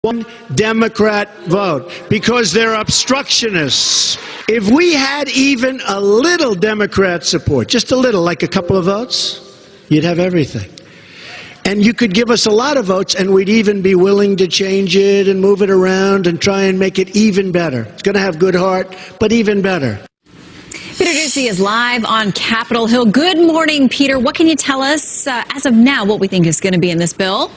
one Democrat vote because they're obstructionists. If we had even a little Democrat support, just a little, like a couple of votes, you'd have everything. And you could give us a lot of votes, and we'd even be willing to change it and move it around and try and make it even better. It's going to have good heart, but even better. Peter Doocy is live on Capitol Hill. Good morning, Peter. What can you tell us as of now what we think is going to be in this bill?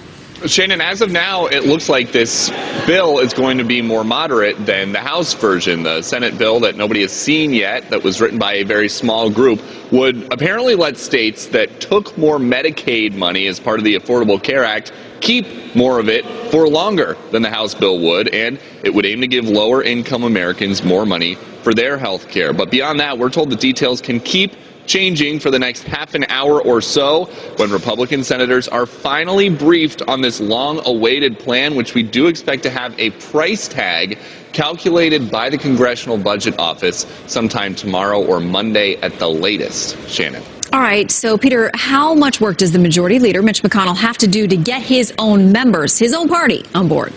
Shannon, as of now, it looks like this bill is going to be more moderate than the House version. The Senate bill that nobody has seen yet, that was written by a very small group, would apparently let states that took more Medicaid money as part of the Affordable Care Act keep more of it for longer than the House bill would, and it would aim to give lower-income Americans more money for their health care. But beyond that, we're told the details can keep changing for the next half an hour or so when Republican senators are finally briefed on this long-awaited plan, which we do expect to have a price tag calculated by the Congressional Budget Office sometime tomorrow or Monday at the latest. Shannon. All right. So, Peter, how much work does the Majority Leader, Mitch McConnell, have to do to get his own members, his own party, on board?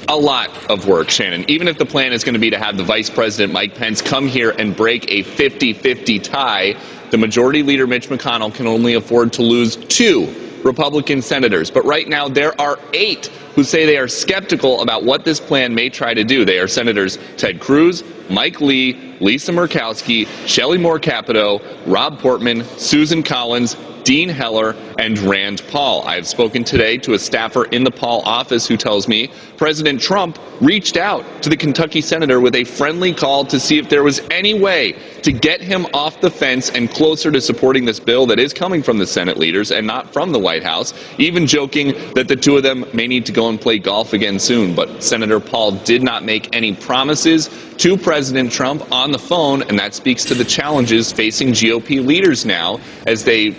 A lot of work, Shannon. Even if the plan is going to be to have the Vice President, Mike Pence, come here and break a 50-50 tie, the Majority Leader, Mitch McConnell, can only afford to lose 2 Republican senators. But right now, there are 8 who say they are skeptical about what this plan may try to do. They are Senators Ted Cruz, Mike Lee, Lisa Murkowski, Shelley Moore Capito, Rob Portman, Susan Collins, Dean Heller, and Rand Paul. I have spoken today to a staffer in the Paul office who tells me President Trump reached out to the Kentucky senator with a friendly call to see if there was any way to get him off the fence and closer to supporting this bill that is coming from the Senate leaders and not from the White House, even joking that the two of them may need to go and play golf again soon. But Senator Paul did not make any promises to President Trump on the phone, and that speaks to the challenges facing GOP leaders now as they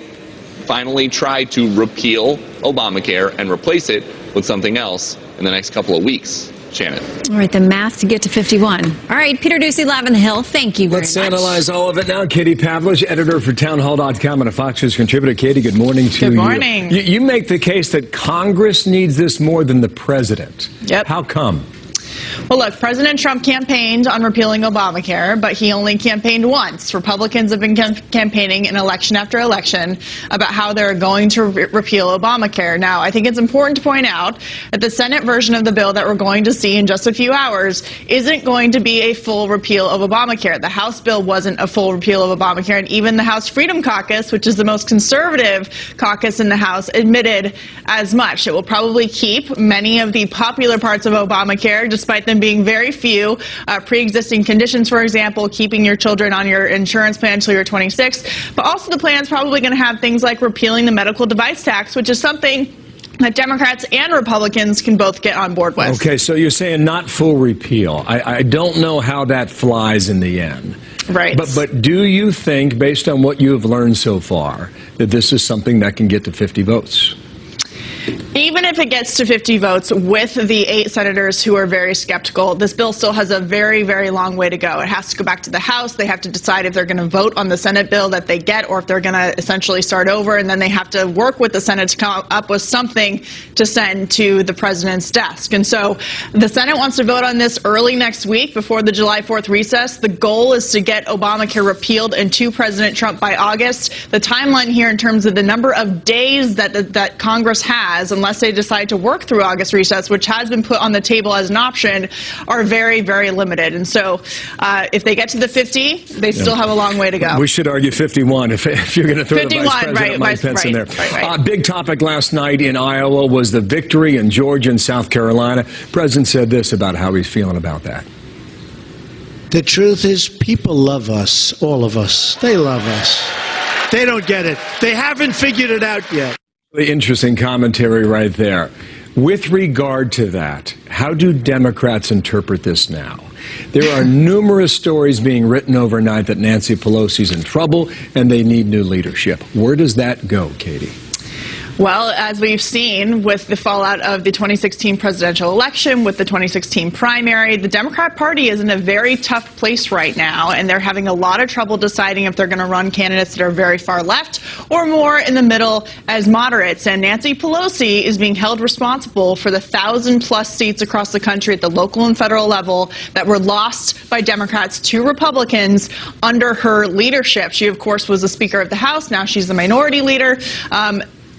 finally try to repeal Obamacare and replace it with something else in the next couple of weeks. Shannon. All right, the math to get to 51. All right, Peter Doocy, live on the Hill. Thank you very much. Let's analyze all of it now. Katie Pavlich, editor for townhall.com and a Fox News contributor. Katie, good morning to you. Good morning. You make the case that Congress needs this more than the president. Yep. How come? Well, look, President Trump campaigned on repealing Obamacare, but he only campaigned once. Republicans have been campaigning in election after election about how they're going to repeal Obamacare. Now, I think it's important to point out that the Senate version of the bill that we're going to see in just a few hours isn't going to be a full repeal of Obamacare. The House bill wasn't a full repeal of Obamacare, and even the House Freedom Caucus, which is the most conservative caucus in the House, admitted as much. It will probably keep many of the popular parts of Obamacare, despite them being very few, pre-existing conditions, for example, keeping your children on your insurance plan until you're 26. But also the plan's probably going to have things like repealing the medical device tax, which is something that Democrats and Republicans can both get on board with. Okay, so you're saying not full repeal. I don't know how that flies in the end. Right. But do you think, based on what you have learned so far, that this is something that can get to 50 votes? Even if it gets to 50 votes with the 8 senators who are very skeptical, this bill still has a very, very long way to go. It has to go back to the House. They have to decide if they're going to vote on the Senate bill that they get or if they're going to essentially start over. And then they have to work with the Senate to come up with something to send to the president's desk. And so the Senate wants to vote on this early next week before the July 4th recess. The goal is to get Obamacare repealed and to President Trump by August. The timeline here in terms of the number of days that Congress has, unless they decide to work through August recess, which has been put on the table as an option, are very, very limited. And so if they get to the 50, they still have a long way to go. We should argue 51 if you're going to throw 51, the Vice President Mike Pence in there. Right. Big topic last night in Iowa was the victory in Georgia and South Carolina. The president said this about how he's feeling about that. The truth is, people love us, all of us. They love us. They don't get it. They haven't figured it out yet. Interesting commentary right there. With regard to that, how do Democrats interpret this now? There are numerous stories being written overnight that Nancy Pelosi's in trouble and they need new leadership. Where does that go, Katie? Well, as we've seen with the fallout of the 2016 presidential election, with the 2016 primary, the Democrat Party is in a very tough place right now, and they're having a lot of trouble deciding if they're going to run candidates that are very far left or more in the middle as moderates. And Nancy Pelosi is being held responsible for the 1,000+ seats across the country at the local and federal level that were lost by Democrats to Republicans under her leadership. She, of course, was the Speaker of the House. Now she's the minority leader.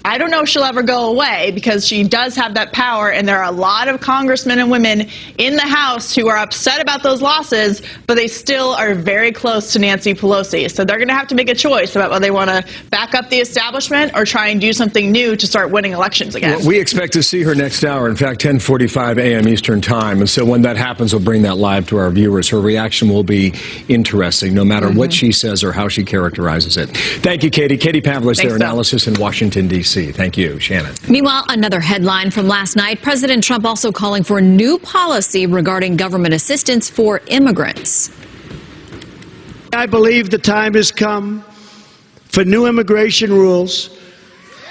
I don't know if she'll ever go away because she does have that power, and there are a lot of congressmen and women in the House who are upset about those losses, but they still are very close to Nancy Pelosi. So they're going to have to make a choice about whether they want to back up the establishment or try and do something new to start winning elections again. Well, we expect to see her next hour, in fact, 10:45 a.m. Eastern Time. And so when that happens, we'll bring that live to our viewers. Her reaction will be interesting, no matter what she says or how she characterizes it. Thank you, Katie. Katie Pavlis, their analysis in Washington, D.C. Thank you, Shannon. Meanwhile, another headline from last night, President Trump also calling for a new policy regarding government assistance for immigrants. I believe the time has come for new immigration rules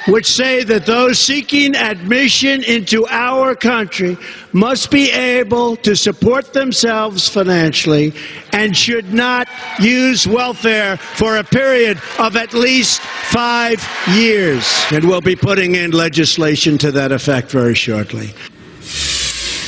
which say that those seeking admission into our country must be able to support themselves financially and should not use welfare for a period of at least 5 years. And we'll be putting in legislation to that effect very shortly.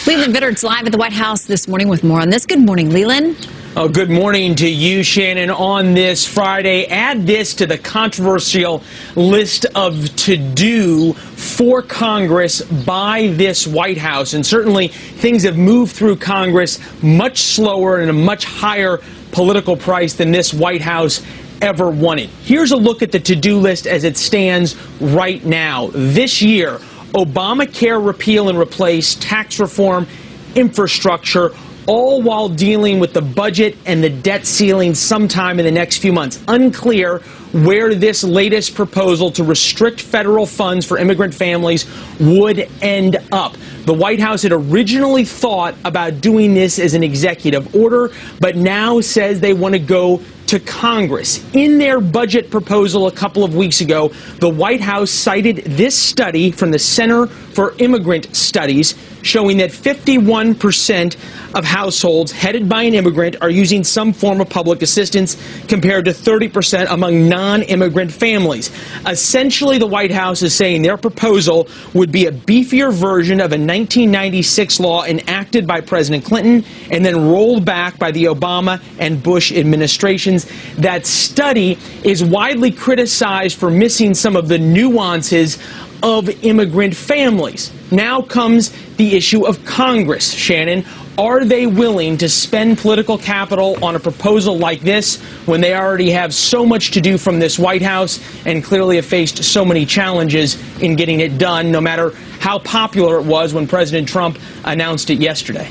Leland Vitter's live at the White House this morning with more on this. Good morning, Leland. Oh, good morning to you, Shannon, on this Friday. Add this to the controversial list of to-do for Congress by this White House. And certainly things have moved through Congress much slower and a much higher political price than this White House ever wanted. Here's a look at the to-do list as it stands right now. This year, Obamacare repeal and replace, tax reform, infrastructure, all while dealing with the budget and the debt ceiling sometime in the next few months. Unclear where this latest proposal to restrict federal funds for immigrant families would end up. The White House had originally thought about doing this as an executive order, but now says they want to go to Congress. In their budget proposal a couple of weeks ago, the White House cited this study from the Center for Immigrant Studies showing that 51% of households headed by an immigrant are using some form of public assistance compared to 30% among non-immigrant families. Essentially, the White House is saying their proposal would be a beefier version of a 1996 law enacted by President Clinton and then rolled back by the Obama and Bush administrations. That study is widely criticized for missing some of the nuances of immigrant families. Now comes the issue of Congress, Shannon. Are they willing to spend political capital on a proposal like this when they already have so much to do from this White House and clearly have faced so many challenges in getting it done, no matter how popular it was when President Trump announced it yesterday?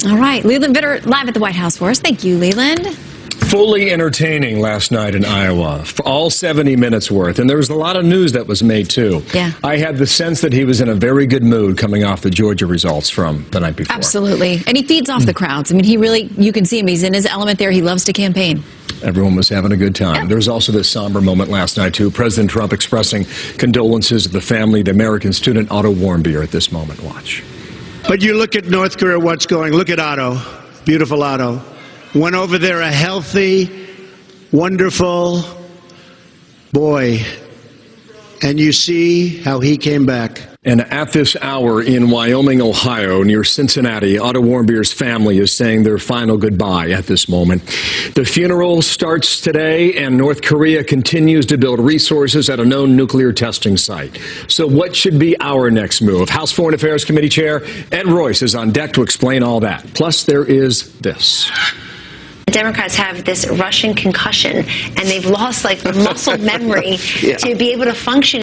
All right. Leland Vitter live at the White House for us. Thank you, Leland. Fully entertaining last night in Iowa, all 70 minutes worth. And there was a lot of news that was made, too. Yeah. I had the sense that he was in a very good mood coming off the Georgia results from the night before. Absolutely. And he feeds off the crowds. I mean, he really, you can see him. He's in his element there. He loves to campaign. Everyone was having a good time. Yep. There was also this somber moment last night, too. President Trump expressing condolences to the family of the American student Otto Warmbier at this moment. Watch. But you look at North Korea, what's going. Look at Otto. Beautiful Otto. Went over there a healthy, wonderful boy. And you see how he came back. And at this hour in Wyoming, Ohio, near Cincinnati, Otto Warmbier's family is saying their final goodbye at this moment. The funeral starts today, and North Korea continues to build resources at a known nuclear testing site. So what should be our next move? House Foreign Affairs Committee Chair Ed Royce is on deck to explain all that. Plus, there is this. The Democrats have this Russian concussion, and they've lost muscle memory to be able to function.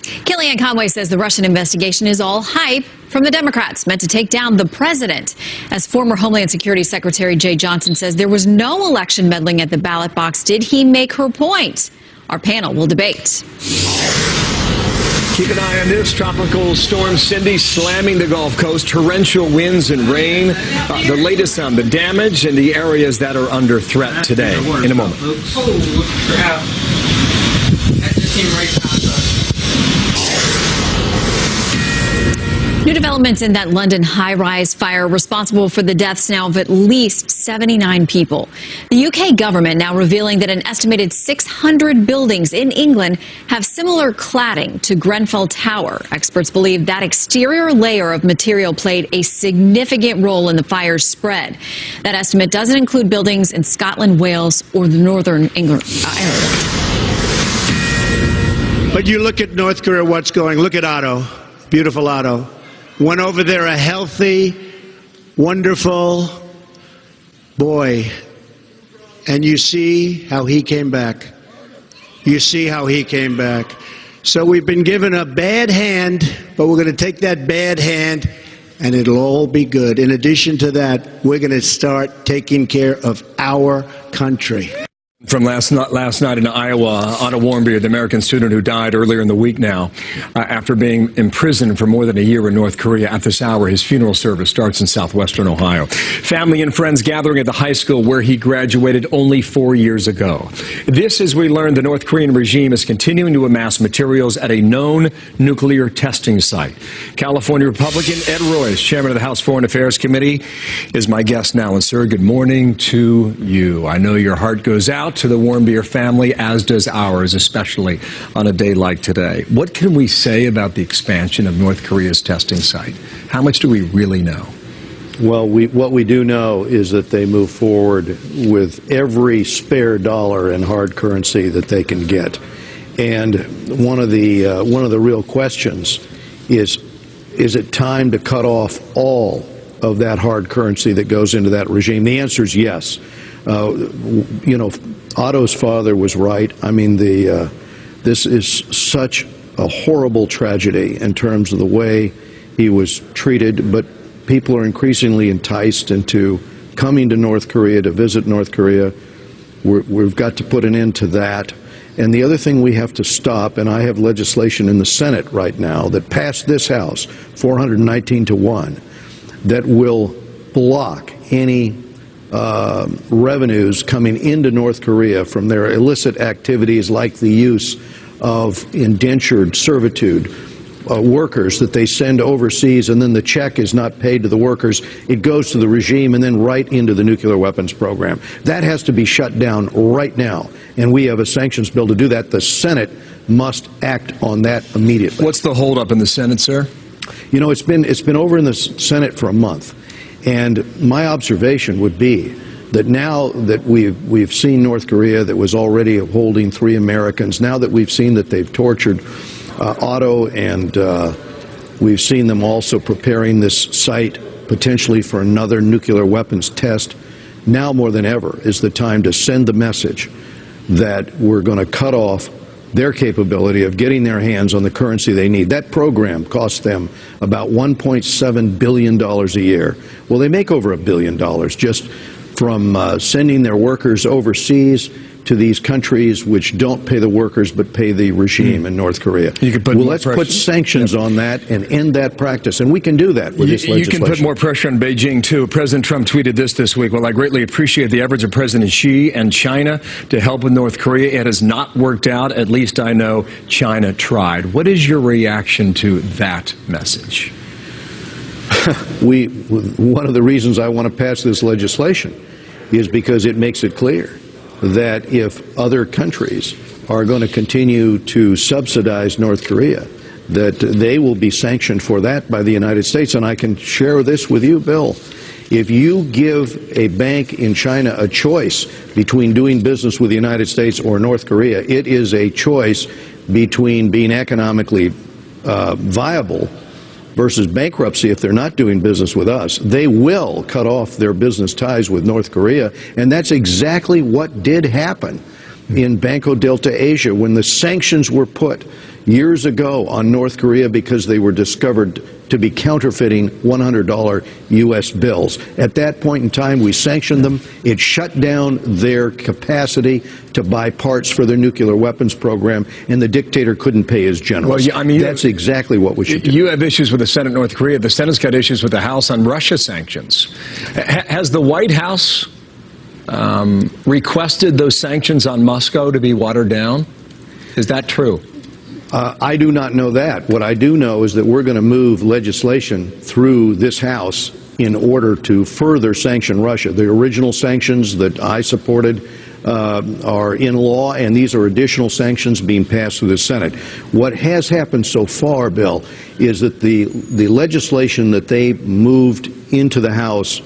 Kellyanne Conway says the Russian investigation is all hype from the Democrats, meant to take down the president. As former Homeland Security Secretary Jay Johnson says there was no election meddling at the ballot box, did he make her point? Our panel will debate. Keep an eye on this. Tropical storm Cindy slamming the Gulf Coast. Torrential winds and rain. The latest on the damage and the areas that are under threat today. In a moment. New developments in that London high-rise fire responsible for the deaths now of at least 79 people. The UK government now revealing that an estimated 600 buildings in England have similar cladding to Grenfell Tower. Experts believe that exterior layer of material played a significant role in the fire's spread. That estimate doesn't include buildings in Scotland, Wales, or the northern Ireland. But you look at North Korea, what's going, look at Otto, beautiful Otto. Went over there a healthy, wonderful boy. And you see how he came back. You see how he came back. So we've been given a bad hand, but we're going to take that bad hand and it'll all be good. In addition to that, we're going to start taking care of our country. From last night in Iowa, Otto Warmbier, the American student who died earlier in the week now, after being imprisoned for more than a year in North Korea. At this hour, his funeral service starts in southwestern Ohio. Family and friends gathering at the high school where he graduated only 4 years ago. This, as we learned, the North Korean regime is continuing to amass materials at a known nuclear testing site. California Republican Ed Royce, chairman of the House Foreign Affairs Committee, is my guest now. And, sir, good morning to you. I know your heart goes out to the Warmbier family, as does ours, especially on a day like today. What can we say about the expansion of North Korea's testing site? How much do we really know? Well, what we do know is that they move forward with every spare dollar in hard currency that they can get. And one of the real questions is it time to cut off all of that hard currency that goes into that regime? The answer is yes. You know, Otto's father was right. I mean, this is such a horrible tragedy in terms of the way he was treated, but people are increasingly enticed into coming to North Korea to visit North Korea. We've got to put an end to that. And the other thing we have to stop, and I have legislation in the Senate right now that passed this House, 419-1, that will block any revenues coming into North Korea from their illicit activities like the use of indentured servitude workers that they send overseas, and then the check is not paid to the workers. It goes to the regime and then right into the nuclear weapons program. That has to be shut down right now, and we have a sanctions bill to do that. The Senate must act on that immediately. What's the holdup in the Senate, sir? You know, it's been over in the Senate for a month. And my observation would be that now that we've seen North Korea that was already holding 3 Americans, now that we've seen that they've tortured Otto, and we've seen them also preparing this site potentially for another nuclear weapons test, now more than ever is the time to send the message that we're going to cut off their capability of getting their hands on the currency they need. That program costs them about $1.7 billion a year. Well, they make over $1 billion just from sending their workers overseas to these countries which don't pay the workers but pay the regime in North Korea. Well, let's put sanctions on that and end that practice, and we can do that with this legislation. You can put more pressure on Beijing, too. President Trump tweeted this week. Well, I greatly appreciate the efforts of President Xi and China to help with North Korea. It has not worked out. At least I know China tried. What is your reaction to that message? One of the reasons I want to pass this legislation is because it makes it clear that if other countries are going to continue to subsidize North Korea, that they will be sanctioned for that by the United States. And I can share this with you, Bill. If you give a bank in China a choice between doing business with the United States or North Korea, it is a choice between being economically viable versus bankruptcy. If they're not doing business with us, they will cut off their business ties with North Korea. And that's exactly what did happen in Banco Delta Asia when the sanctions were put years ago on North Korea because they were discovered to be counterfeiting $100 U.S. bills. At that point in time, we sanctioned them. It shut down their capacity to buy parts for their nuclear weapons program, and the dictator couldn't pay his generals. Well, yeah, I mean, that's exactly what we should do. You have issues with the Senate in North Korea. The Senate's got issues with the House on Russia sanctions. Has the White House requested those sanctions on Moscow to be watered down? Is that true? I do not know that. What I do know is that we're going to move legislation through this House in order to further sanction Russia. The original sanctions that I supported are in law, and these are additional sanctions being passed through the Senate. What has happened so far, Bill, is that the legislation that they moved into the House,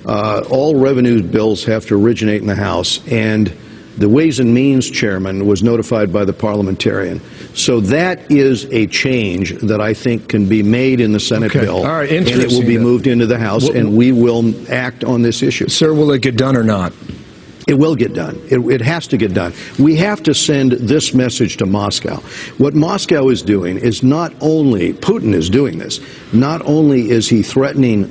all revenue bills have to originate in the House, and the Ways and Means chairman was notified by the parliamentarian. So that is a change that I think can be made in the Senate bill, all right, and it will be moved into the House, and we will act on this issue. Sir, will it get done or not? It will get done. It has to get done. We have to send this message to Moscow. What Moscow is doing is not only, Putin is doing this, not only is he threatening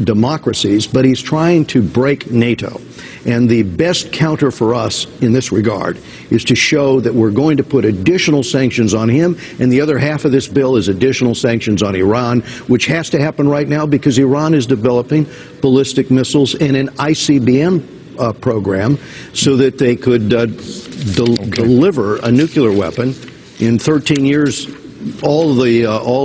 democracies, but he's trying to break NATO. And the best counter for us in this regard is to show that we're going to put additional sanctions on him, and the other half of this bill is additional sanctions on Iran, which has to happen right now because Iran is developing ballistic missiles and an ICBM program so that they could deliver a nuclear weapon. In 13 years, all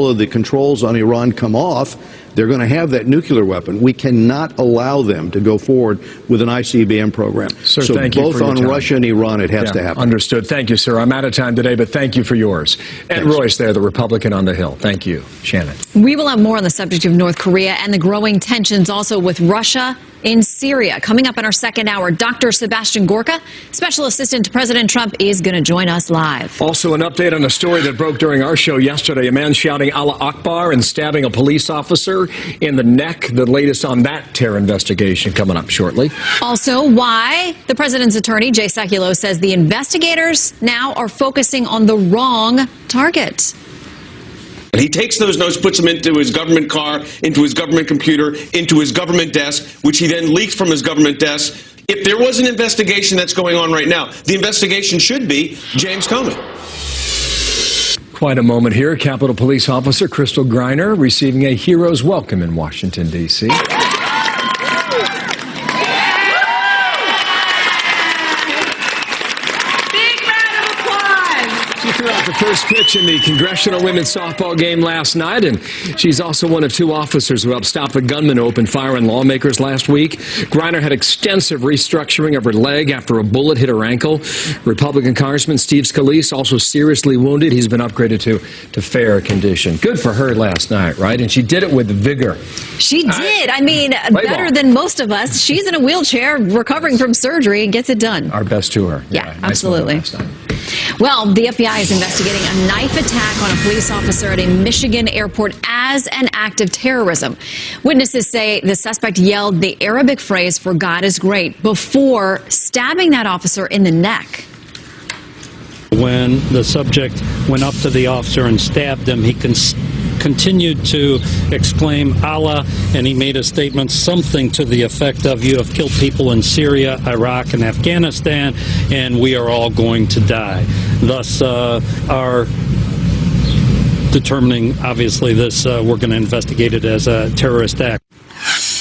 of the controls on Iran come off. They're going to have that nuclear weapon. We cannot allow them to go forward with an ICBM program. Sir, so thank you both for your on time. Russia and Iran, it has to happen. Understood. Thank you, sir. I'm out of time today, but thank you for yours. Ed Royce there, the Republican on the Hill. Thank you. Shannon. We will have more on the subject of North Korea and the growing tensions also with Russia in Syria. Coming up in our second hour, Dr. Sebastian Gorka, Special Assistant to President Trump, is going to join us live. Also an update on a story that broke during our show yesterday. A man shouting Allah Akbar and stabbing a police officer in the neck. The latest on that terror investigation coming up shortly. Also, why the president's attorney, Jay Sekulow, says the investigators now are focusing on the wrong target. And he takes those notes, puts them into his government car, into his government computer, into his government desk, which he then leaks from his government desk. If there was an investigation that's going on right now, the investigation should be James Comey. Quite a moment here. Capitol Police Officer Crystal Griner receiving a hero's welcome in Washington, D.C. The first pitch in the Congressional Women's Softball game last night, and she's also one of two officers who helped stop a gunman who opened fire on lawmakers last week. Griner had extensive restructuring of her leg after a bullet hit her ankle. Republican Congressman Steve Scalise also seriously wounded. He's been upgraded to fair condition. Good for her last night, right? And she did it with vigor. She did. I mean, better than most of us. She's in a wheelchair recovering from surgery and gets it done. Our best to her. Yeah, nice absolutely. Well, the FBI is investigating a knife attack on a police officer at a Michigan airport as an act of terrorism. Witnesses say the suspect yelled the Arabic phrase "for God is great" before stabbing that officer in the neck. When the subject went up to the officer and stabbed him, he continued to exclaim Allah, and he made a statement something to the effect of, "You have killed people in Syria, Iraq, and Afghanistan, and we are all going to die." Thus, our determining, obviously, this, we're going to investigate it as a terrorist act.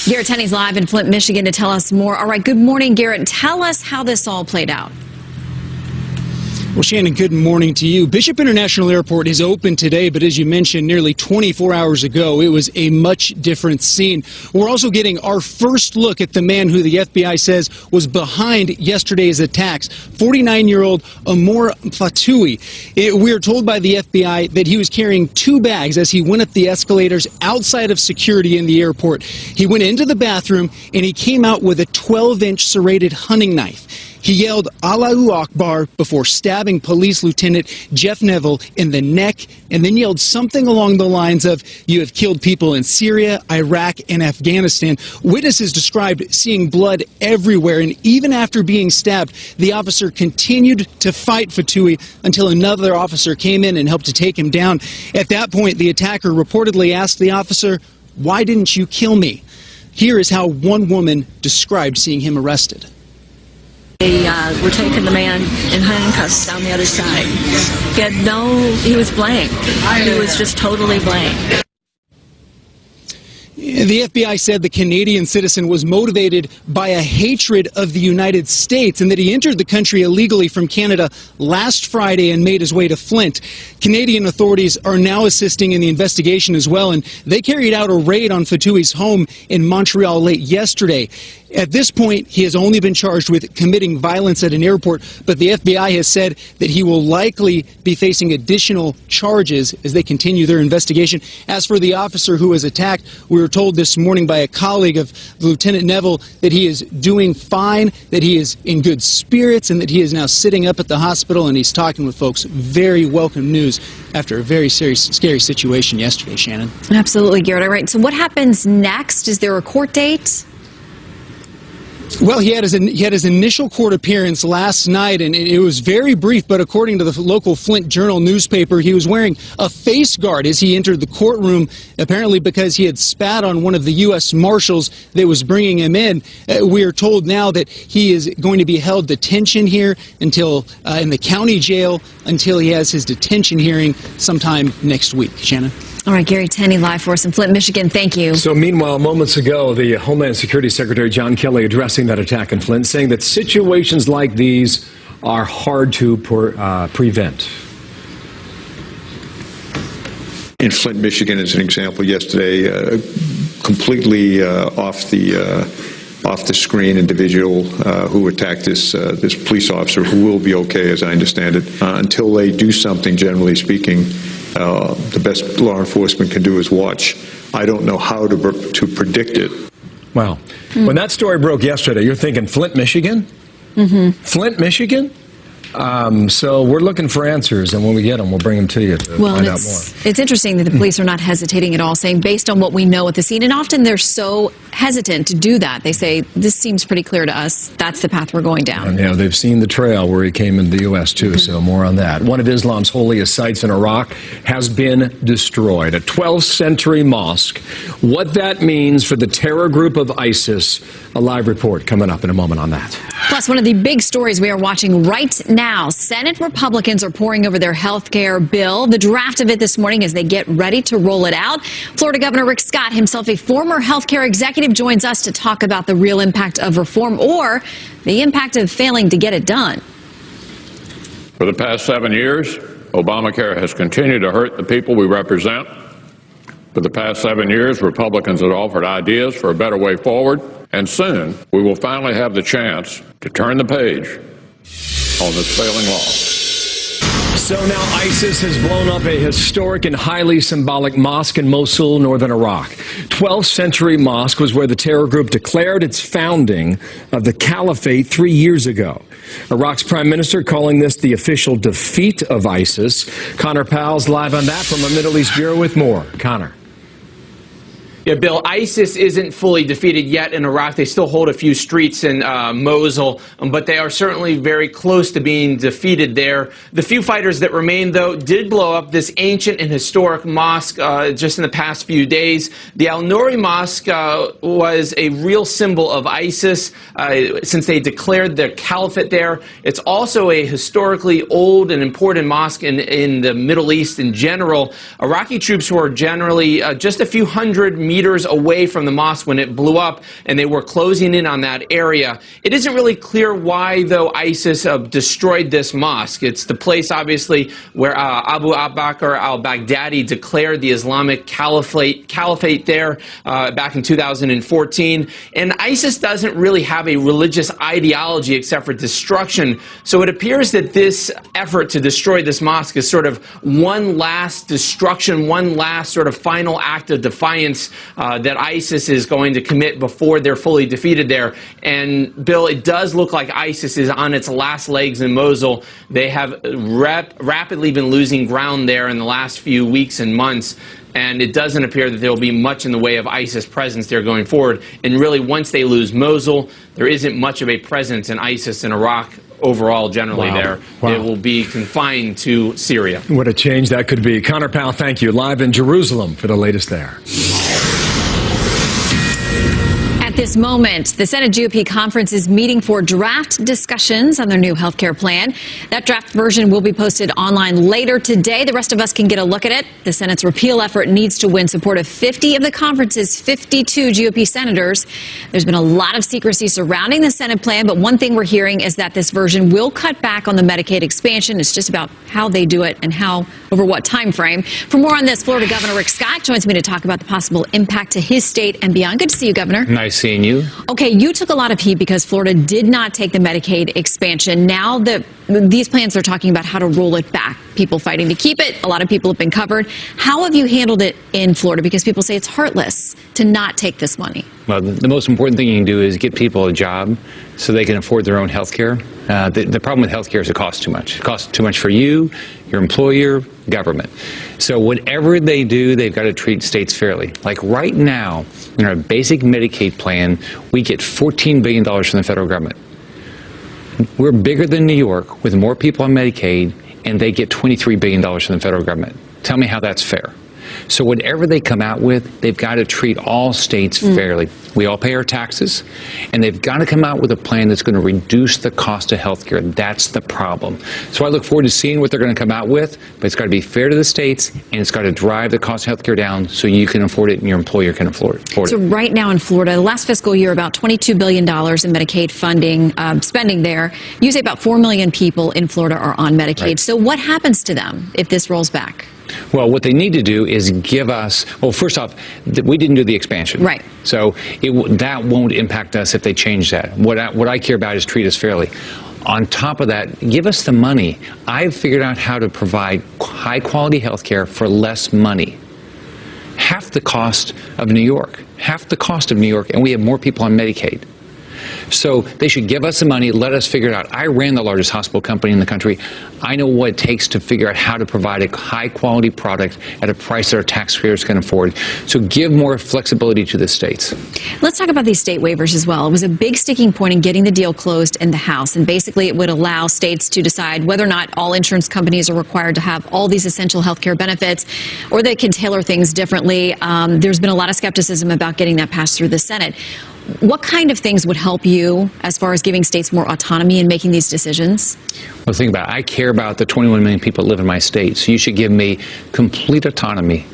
Garrett Tenney's live in Flint, Michigan to tell us more. All right, good morning, Garrett. Tell us how this all played out. Well, Shannon, good morning to you. Bishop International Airport is open today, but as you mentioned, nearly 24 hours ago, it was a much different scene. We're also getting our first look at the man who the FBI says was behind yesterday's attacks, 49-year-old Amor Fatoui. We are told by the FBI that he was carrying 2 bags as he went up the escalators outside of security in the airport. He went into the bathroom, and he came out with a 12-inch serrated hunting knife. He yelled Allahu Akbar before stabbing Police Lieutenant Jeff Neville in the neck, and then yelled something along the lines of, "You have killed people in Syria, Iraq, and Afghanistan." Witnesses described seeing blood everywhere, and even after being stabbed, the officer continued to fight Fatoui until another officer came in and helped to take him down. At that point, the attacker reportedly asked the officer, "Why didn't you kill me?" Here is how one woman described seeing him arrested. They were taking the man in handcuffs down the other side. He was blank. He was just totally blank. The FBI said the Canadian citizen was motivated by a hatred of the United States and that he entered the country illegally from Canada last Friday and made his way to Flint. Canadian authorities are now assisting in the investigation as well, and they carried out a raid on Fatoui's home in Montreal late yesterday. At this point, he has only been charged with committing violence at an airport, but the FBI has said that he will likely be facing additional charges as they continue their investigation. As for the officer who was attacked, we were told this morning by a colleague of Lieutenant Neville that he is doing fine, that he is in good spirits, and that he is now sitting up at the hospital and he's talking with folks. Very welcome news after a very scary situation yesterday, Shannon. Absolutely, Garrett. All right, so what happens next? Is there a court date? Well, he had his initial court appearance last night, and it was very brief, but according to the local Flint Journal newspaper, he was wearing a face guard as he entered the courtroom, apparently because he had spat on one of the U.S. Marshals that was bringing him in. We are told now that he is going to be held detention here until in the county jail until he has his detention hearing sometime next week. Shannon? All right, Gary Tenney live for us in Flint, Michigan. Thank you. So meanwhile, moments ago, the Homeland Security Secretary John Kelly addressing that attack in Flint, saying that situations like these are hard to prevent. In Flint, Michigan, as an example, yesterday, completely off the screen individual who attacked this police officer, who will be okay, as I understand it, until they do something. Generally speaking, the best law enforcement can do is watch. I don't know how to predict it. Wow. When that story broke yesterday, you're thinking Flint, Michigan? Mm-hmm. Flint, Michigan? So we're looking for answers, and when we get them, we'll bring them to you to find out more. It's interesting that the police are not hesitating at all, saying based on what we know at the scene, and often they're so hesitant to do that. They say, this seems pretty clear to us. That's the path we're going down. And, yeah, they've seen the trail where he came into the U.S., too, so more on that. One of Islam's holiest sites in Iraq has been destroyed, a 12th century mosque. What that means for the terror group of ISIS, a live report coming up in a moment on that. Plus, one of the big stories we are watching right now, Senate Republicans are pouring over their health care bill, the draft of it this morning as they get ready to roll it out. Florida Governor Rick Scott, himself a former health care executive, joins us to talk about the real impact of reform or the impact of failing to get it done. For the past 7 years, Obamacare has continued to hurt the people we represent. For the past 7 years, Republicans have offered ideas for a better way forward, and soon we will finally have the chance to turn the page on this failing law. So now ISIS has blown up a historic and highly symbolic mosque in Mosul, northern Iraq. 12th century mosque was where the terror group declared its founding of the caliphate 3 years ago. Iraq's prime minister calling this the official defeat of ISIS. Connor Powell's live on that from a Middle East bureau with more. Connor. Yeah, Bill, ISIS isn't fully defeated yet in Iraq. They still hold a few streets in Mosul, but they are certainly very close to being defeated there. The few fighters that remain, though, did blow up this ancient and historic mosque just in the past few days. The Al-Nouri Mosque was a real symbol of ISIS since they declared their caliphate there. It's also a historically old and important mosque in the Middle East in general. Iraqi troops were generally just a few hundred meters away from the mosque when it blew up, and they were closing in on that area. It isn't really clear why, though, ISIS destroyed this mosque. It's the place, obviously, where Abu Bakr al-Baghdadi declared the Islamic caliphate there back in 2014. And ISIS doesn't really have a religious ideology except for destruction. So it appears that this effort to destroy this mosque is sort of one last destruction, one last sort of final act of defiance that ISIS is going to commit before they're fully defeated there. And, Bill, it does look like ISIS is on its last legs in Mosul. They have rapidly been losing ground there in the last few weeks and months. And it doesn't appear that there will be much in the way of ISIS presence there going forward. And really, once they lose Mosul, there isn't much of a presence in ISIS in Iraq overall generally there. It will be confined to Syria. What a change that could be. Connor Powell, thank you. Live in Jerusalem for the latest there. At this moment, the Senate GOP conference is meeting for draft discussions on their new health care plan. That draft version will be posted online later today. The rest of us can get a look at it. The Senate's repeal effort needs to win support of 50 of the conference's 52 GOP senators. There's been a lot of secrecy surrounding the Senate plan, but one thing we're hearing is that this version will cut back on the Medicaid expansion. It's just about how they do it and how, over what time frame. For more on this, Florida Governor Rick Scott joins me to talk about the possible impact to his state and beyond. Good to see you, Governor. Nice seeing you. Okay, you took a lot of heat because Florida did not take the Medicaid expansion. Now that these plans are talking about how to roll it back, people fighting to keep it. A lot of people have been covered. How have you handled it in Florida? Because people say it's heartless to not take this money. Well, the most important thing you can do is get people a job so they can afford their own health care. The problem with health care is it costs too much. It costs too much for you, your employer, government. So whatever they do, they've got to treat states fairly. Like right now, in our basic Medicaid plan, we get $14 billion from the federal government. We're bigger than New York with more people on Medicaid, and they get $23 billion from the federal government. Tell me how that's fair. So whatever they come out with, they've got to treat all states fairly. We all pay our taxes, and they've got to come out with a plan that's going to reduce the cost of health care. That's the problem. So I look forward to seeing what they're going to come out with, but it's got to be fair to the states, and it's got to drive the cost of health care down so you can afford it and your employer can afford it. So right now in Florida, the last fiscal year, about $22 billion in Medicaid funding, spending there. You say about 4 million people in Florida are on Medicaid. Right. So what happens to them if this rolls back? Well, what they need to do is give us, well, first off, we didn't do the expansion. Right. So that won't impact us if they change that. What I care about is treat us fairly. On top of that, give us the money. I've figured out how to provide high-quality health care for less money. Half the cost of New York. Half the cost of New York, and we have more people on Medicaid. So they should give us the money, let us figure it out. I ran the largest hospital company in the country. I know what it takes to figure out how to provide a high-quality product at a price that our taxpayers can afford. So give more flexibility to the states. Let's talk about these state waivers as well. It was a big sticking point in getting the deal closed in the House, and basically it would allow states to decide whether or not all insurance companies are required to have all these essential health care benefits, or they can tailor things differently. There's been a lot of skepticism about getting that passed through the Senate. What kind of things would help you as far as giving states more autonomy in making these decisions? Well, think about it. I care about the 21 million people that live in my state, so you should give me complete autonomy.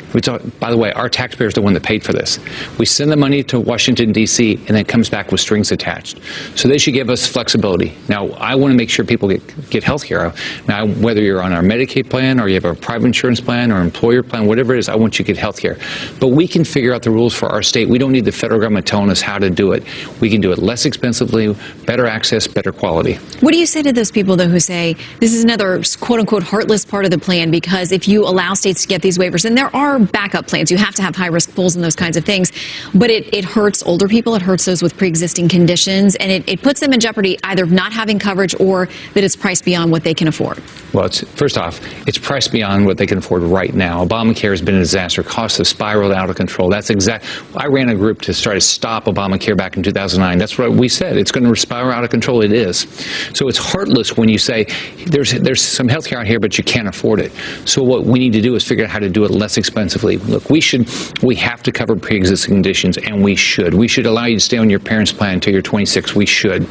By the way, our taxpayers are the one that paid for this. We send the money to Washington, D.C., and then it comes back with strings attached. So they should give us flexibility. Now, I want to make sure people get health care. Now, whether you're on our Medicaid plan or you have a private insurance plan or employer plan, whatever it is, I want you to get health care. But we can figure out the rules for our state. We don't need the federal government telling us how to do it. We can do it less expensively, better access, better quality. What do you say to those people, though, who say this is another quote-unquote heartless part of the plan, because if you allow states to get these waivers, and there are backup plans, you have to have high-risk pools and those kinds of things, but it hurts older people, it hurts those with pre-existing conditions, and it puts them in jeopardy either of not having coverage or that it's priced beyond what they can afford. Well, first off, it's priced beyond what they can afford right now. Obamacare has been a disaster. Costs have spiraled out of control. I ran a group to try to stop Obamacare back in 2009. That's what we said. It's going to spiral out of control. It is. So it's heartless when you say there's some health care out here, but you can't afford it. So what we need to do is figure out how to do it less expensively. Look, we have to cover pre-existing conditions, and we should. We should allow you to stay on your parents' plan until you're 26. We should.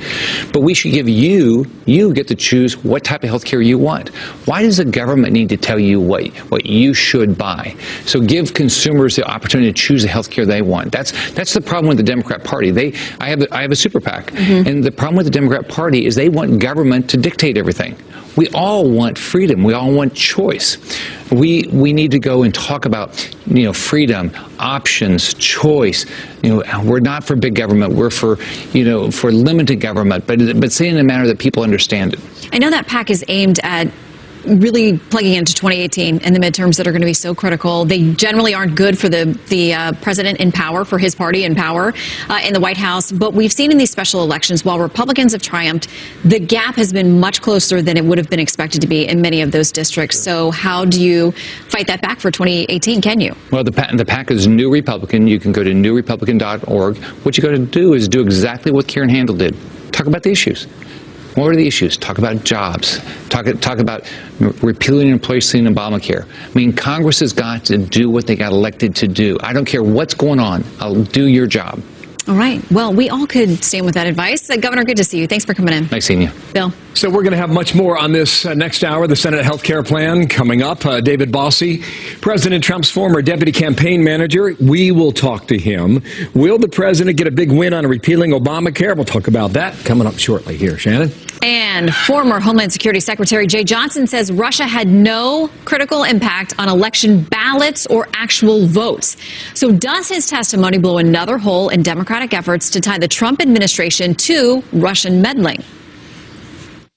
But we should give you get to choose what type of health care you want. Why does the government need to tell you what you should buy? So give consumers the opportunity to choose the health care they want. That's the problem with the Democrat Party. I have a super PAC, and the problem with the Democrat Party is they want government to dictate everything. We all want freedom. We all want choice. We need to go and talk about freedom, options, choice. We're not for big government. We're for limited government, but say it in a manner that people understand it. I know that PAC is aimed at really plugging into 2018 and the midterms that are going to be so critical. They generally aren't good for the president in power, for his party in power in the White House. But we've seen in these special elections, while Republicans have triumphed, the gap has been much closer than it would have been expected to be in many of those districts. So how do you fight that back for 2018? Can you? Well, the PAC is New Republican. You can go to newrepublican.org. What you got to do is do exactly what Karen Handel did. Talk about the issues. What are the issues? Talk about jobs. Talk about repealing and replacing Obamacare. I mean, Congress has got to do what they got elected to do. I don't care what's going on. I'll do your job. All right. Well, we all could stand with that advice. Governor, good to see you. Thanks for coming in. Nice seeing you. Bill. So we're going to have much more on this next hour. The Senate health care plan coming up. David Bossie, President Trump's former deputy campaign manager. We will talk to him. Will the president get a big win on repealing Obamacare? We'll talk about that coming up shortly here. Shannon? And former Homeland Security Secretary Jeh Johnson says Russia had no critical impact on election ballots or actual votes. So does his testimony blow another hole in Democratic efforts to tie the Trump administration to Russian meddling?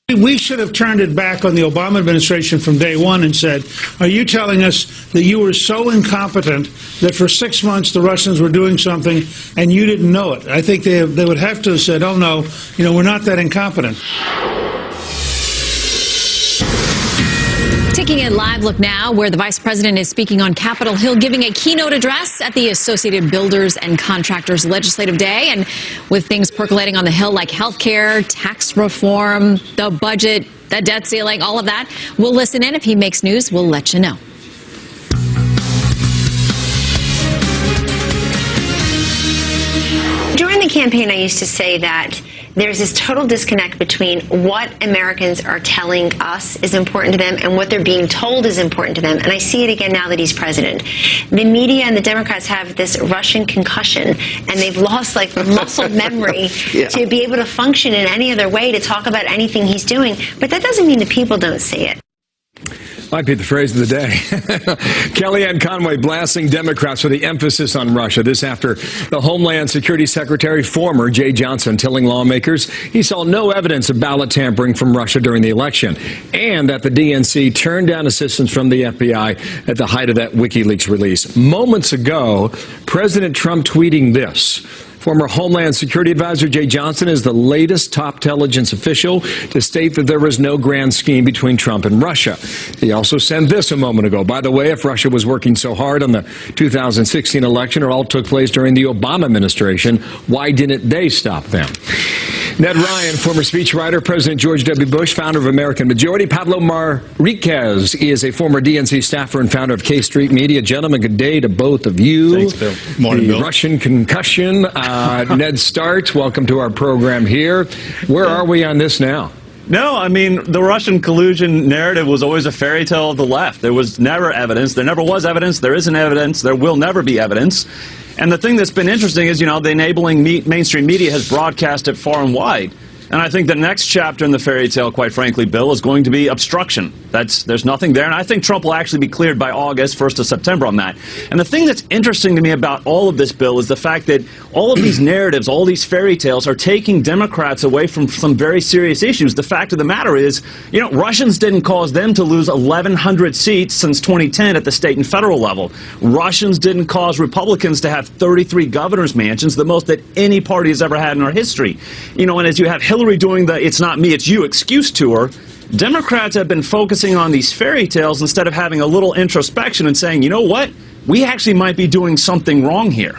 We should have turned it back on the Obama administration from day one and said, are you telling us that you were so incompetent that for 6 months the Russians were doing something and you didn't know it? I think they would have to have said, oh, no, we're not that incompetent. Taking a live look now where the vice president is speaking on Capitol Hill, giving a keynote address at the Associated Builders and Contractors Legislative Day. And with things percolating on the Hill like health care, tax reform, the budget, the debt ceiling, all of that, we'll listen in. If he makes news, we'll let you know. During the campaign, I used to say that there's this total disconnect between what Americans are telling us is important to them and what they're being told is important to them. And I see it again now that he's president. The media and the Democrats have this Russian concussion, and they've lost like muscle memory to be able to function in any other way to talk about anything he's doing. But that doesn't mean the people don't see it. Might be the phrase of the day. Kellyanne Conway blasting Democrats for the emphasis on Russia. This after the Homeland Security Secretary, former Jeh Johnson, telling lawmakers he saw no evidence of ballot tampering from Russia during the election, and that the DNC turned down assistance from the FBI at the height of that WikiLeaks release. Moments ago, President Trump tweeting this. Former Homeland Security Advisor Jeh Johnson is the latest top intelligence official to state that there was no grand scheme between Trump and Russia. He also said this a moment ago. By the way, if Russia was working so hard on the 2016 election, it all took place during the Obama administration, why didn't they stop them? Ned Ryan, former speechwriter, President George W. Bush, founder of American Majority. Pablo Marriquez is a former DNC staffer and founder of K Street Media. Gentlemen, good day to both of you. Thanks, Bill. Morning, Bill. Russian concussion. Ned Stark, welcome to our program here. Where are we on this now? No, I mean, the Russian collusion narrative was always a fairy tale of the left. There was never evidence. There never was evidence. There isn't evidence. There will never be evidence. And the thing that's been interesting is, the enabling mainstream media has broadcast it far and wide. And I think the next chapter in the fairy tale, quite frankly, Bill, is going to be obstruction. There's nothing there. And I think Trump will actually be cleared by August, 1st of September on that. And the thing that's interesting to me about all of this, Bill, is the fact that all of these narratives, all these fairy tales are taking Democrats away from some very serious issues. The fact of the matter is, Russians didn't cause them to lose 1,100 seats since 2010 at the state and federal level. Russians didn't cause Republicans to have 33 governor's mansions, the most that any party has ever had in our history. And as you have Hillary doing the "it's not me, it's you" excuse tour, Democrats have been focusing on these fairy tales instead of having a little introspection and saying, you know what, we actually might be doing something wrong here.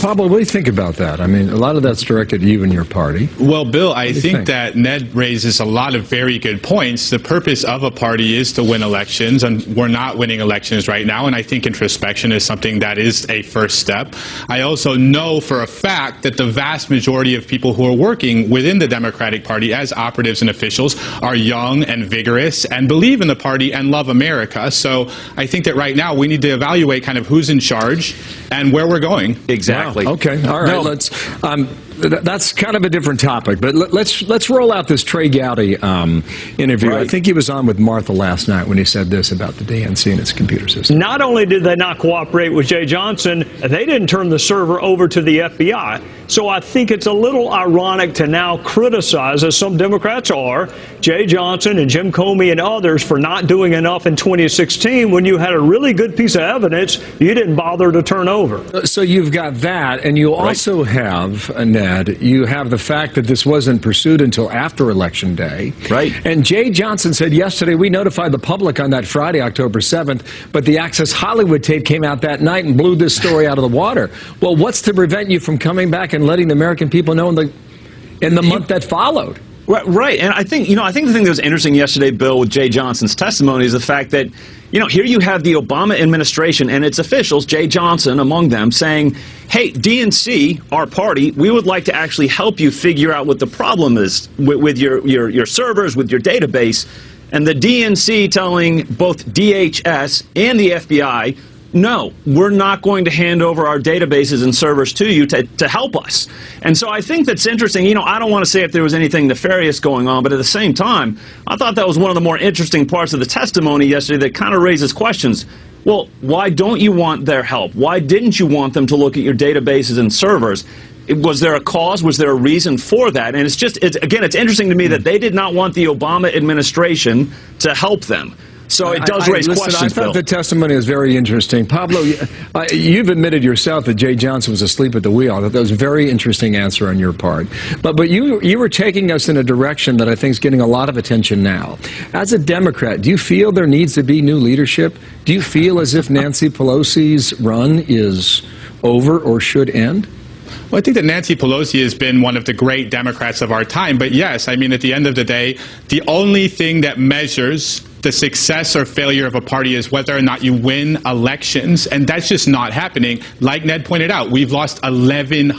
Pablo, what do you think about that? I mean, a lot of that's directed at you and your party. Well, Bill, I think that Ned raises a lot of very good points. The purpose of a party is to win elections, and we're not winning elections right now, and I think introspection is something that is a first step. I also know for a fact that the vast majority of people who are working within the Democratic Party as operatives and officials are young and vigorous and believe in the party and love America. So I think that right now we need to evaluate kind of who's in charge and where we're going. Exactly. Wow. Okay. All right. Let's. That's kind of a different topic, but let's roll out this Trey Gowdy interview. Right. I think he was on with Martha last night when he said this about the DNC and its computer system. Not only did they not cooperate with Jeh Johnson, they didn't turn the server over to the FBI. So I think it's a little ironic to now criticize, as some Democrats are, Jeh Johnson and Jim Comey and others for not doing enough in 2016 when you had a really good piece of evidence you didn't bother to turn over. So you've got that, and you also have, Ned, you have the fact that this wasn't pursued until after Election Day. Right. And Jeh Johnson said yesterday, we notified the public on that Friday, October 7th, but the Access Hollywood tape came out that night and blew this story out of the water. Well, what's to prevent you from coming back and letting the American people know in the month that followed? Right, and I think the thing that was interesting yesterday, Bill, with Jeh Johnson's testimony is the fact that, here you have the Obama administration and its officials, Jeh Johnson among them, saying, hey, DNC, our party, we would like to actually help you figure out what the problem is with your servers, with your database. And the DNC telling both DHS and the FBI, no, we're not going to hand over our databases and servers to you to help us. And so I think that's interesting. I don't want to say if there was anything nefarious going on, but at the same time, I thought that was one of the more interesting parts of the testimony yesterday that kind of raises questions. Well, why don't you want their help? Why didn't you want them to look at your databases and servers? Was there a cause? Was there a reason for that? And it's interesting to me that they did not want the Obama administration to help them. So it does raise questions, I thought the testimony was very interesting. Pablo, you've admitted yourself that Jeh Johnson was asleep at the wheel. I thought that was a very interesting answer on your part. But you were taking us in a direction that I think is getting a lot of attention now. As a Democrat, do you feel there needs to be new leadership? Do you feel as if Nancy Pelosi's run is over or should end? Well, I think that Nancy Pelosi has been one of the great Democrats of our time. But yes, I mean, at the end of the day, the only thing that measures the success or failure of a party is whether or not you win elections. And that's just not happening. Like Ned pointed out, we've lost 11